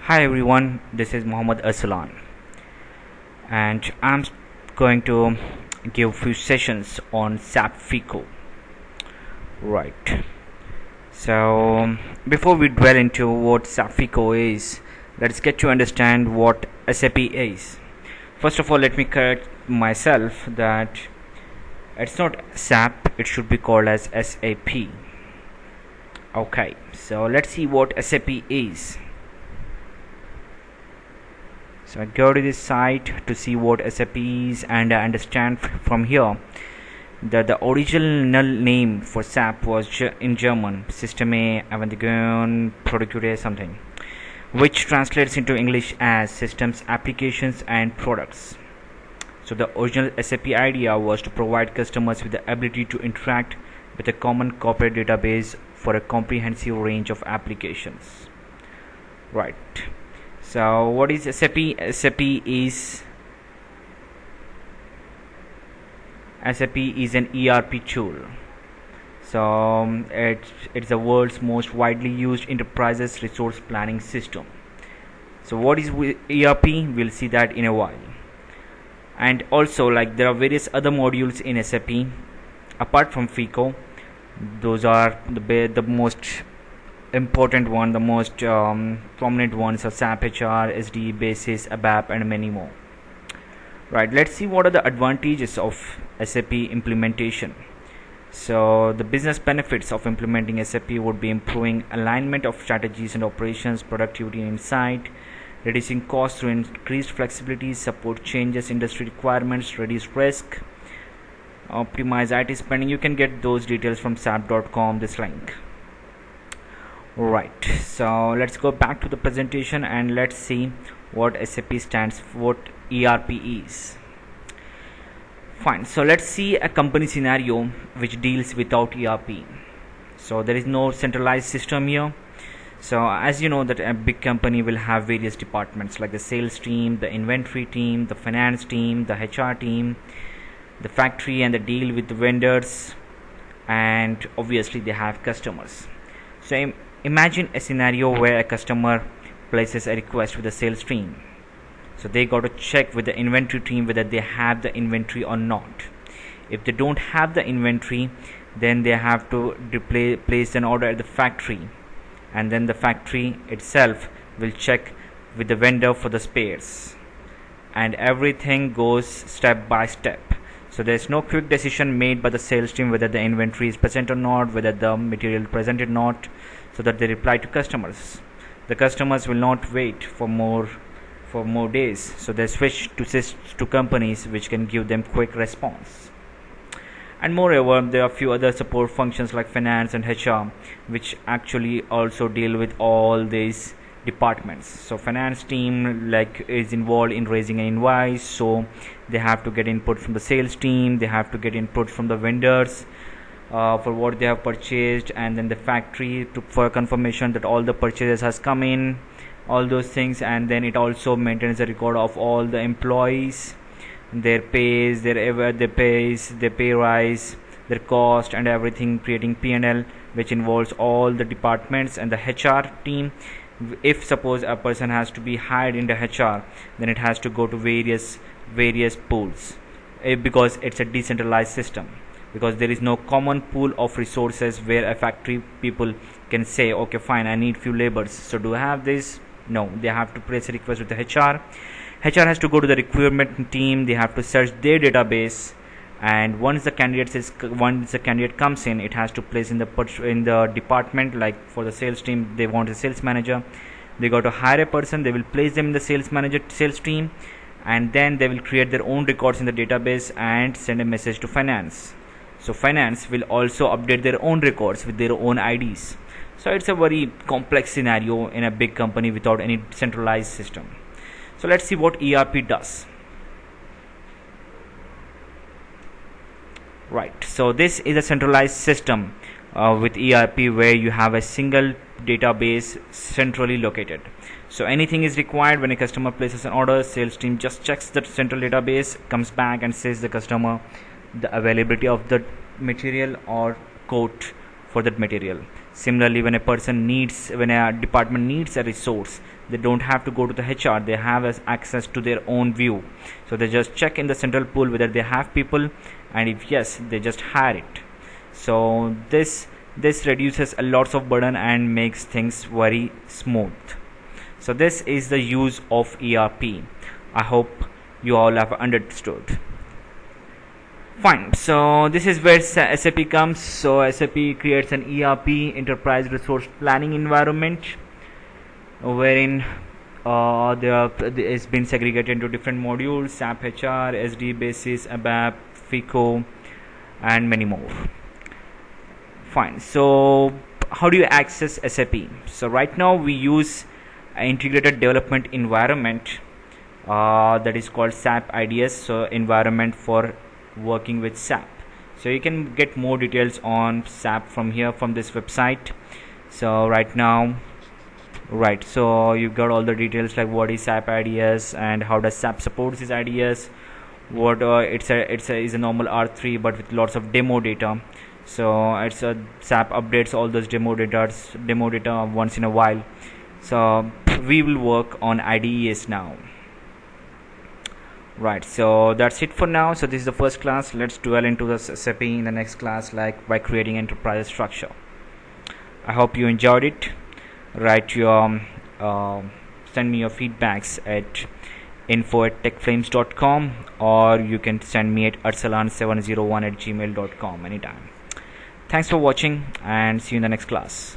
Hi everyone, this is Muhammad Aslan and I'm going to give few sessions on SAP Fico. Right. So before we dwell into what SAP Fico is, let's get to understand what SAP is. First of all, let me correct myself that it's not SAP, it should be called as SAP. Okay, so let's see what SAP is. So I go to this site to see what SAP is, and I understand from here that the original name for SAP was in German Systeme Avantgarde Produkte something, which translates into English as Systems, Applications and Products. So the original SAP idea was to provide customers with the ability to interact with a common corporate database for a comprehensive range of applications. Right. So what is SAP? SAP is an ERP tool. So it's the world's most widely used enterprises resource planning system. So what is ERP? We'll see that in a while. And also, like, there are various other modules in SAP apart from FICO. Those are the most important one, the most prominent ones are SAP HR, SD, Basis, ABAP and many more. Right, let's see what are the advantages of SAP implementation. So the business benefits of implementing SAP would be improving alignment of strategies and operations, productivity and insight, reducing costs through increased flexibility, support changes, industry requirements, reduce risk, optimize IT spending. You can get those details from sap.com, this link. Right, so let's go back to the presentation and let's see what SAP stands for, what ERP is. Fine, so let's see a company scenario which deals without ERP. So there is no centralized system here. So as you know that a big company will have various departments like the sales team, the inventory team, the finance team, the HR team, the factory, and the deal with the vendors, and obviously they have customers. So imagine a scenario where a customer places a request with the sales team. So they got to check with the inventory team whether they have the inventory or not. If they don't have the inventory, then they have to place an order at the factory, and then the factory itself will check with the vendor for the spares, and everything goes step by step. So there's no quick decision made by the sales team whether the inventory is present or not, whether the material is present or not, so that they reply to customers. The customers will not wait for more days, so they switch to companies which can give them quick response. And moreover, there are a few other support functions like finance and HR which actually also deal with all these departments. So finance team is involved in raising an invoice, so they have to get input from the sales team, they have to get input from the vendors for what they have purchased, and then the factory for confirmation that all the purchases has come in, all those things. And then it also maintains a record of all the employees, their pays, their pay rise, their cost and everything, creating P&L which involves all the departments. And the HR team, if suppose a person has to be hired in the HR, then it has to go to various pools, because it's a decentralized system, because there is no common pool of resources where a factory people can say, okay fine, I need few laborers, so do I have this? No, they have to place a request with the HR. HR has to go to the recruitment team, they have to search their database, and once the candidate comes in, it has to place in the department. Like for the sales team, they want a sales manager, they got to hire a person, they will place them in the sales team, and then they will create their own records in the database and send a message to finance. So finance will also update their own records with their own IDs. So it's a very complex scenario in a big company without any centralized system. So let's see what ERP does. Right, so this is a centralized system with ERP, where you have a single database centrally located. So anything is required when a customer places an order, sales team just checks the central database, comes back and says the customer the availability of the material or quote for that material. Similarly, when a department needs a resource, they don't have to go to the HR. They have access to their own view. So they just check in the central pool whether they have people, and if yes, they just hire it. So this reduces a lots of burden and makes things very smooth. So this is the use of ERP. I hope you all have understood. Fine. So this is where SAP comes. So SAP creates an ERP, enterprise resource planning environment, wherein it's been segregated into different modules: SAP HR, SD Basis, ABAP, Fico, and many more. Fine. So how do you access SAP? So right now we use an integrated development environment that is called SAP IDS. So environment for working with SAP. So you can get more details on SAP from here, from this website. So so you've got all the details like what is SAP IDS and how does SAP support this IDS. What it's a normal R3 but with lots of demo data. So it's a SAP updates all those demo data once in a while. So we will work on IDEs now. Right, so that's it for now. So this is the first class. Let's dwell into the SAP in the next class, like by creating enterprise structure. I hope you enjoyed it. Write your send me your feedbacks at info@techflames.com, or you can send me at arsalan701@gmail.com anytime. Thanks for watching and see you in the next class.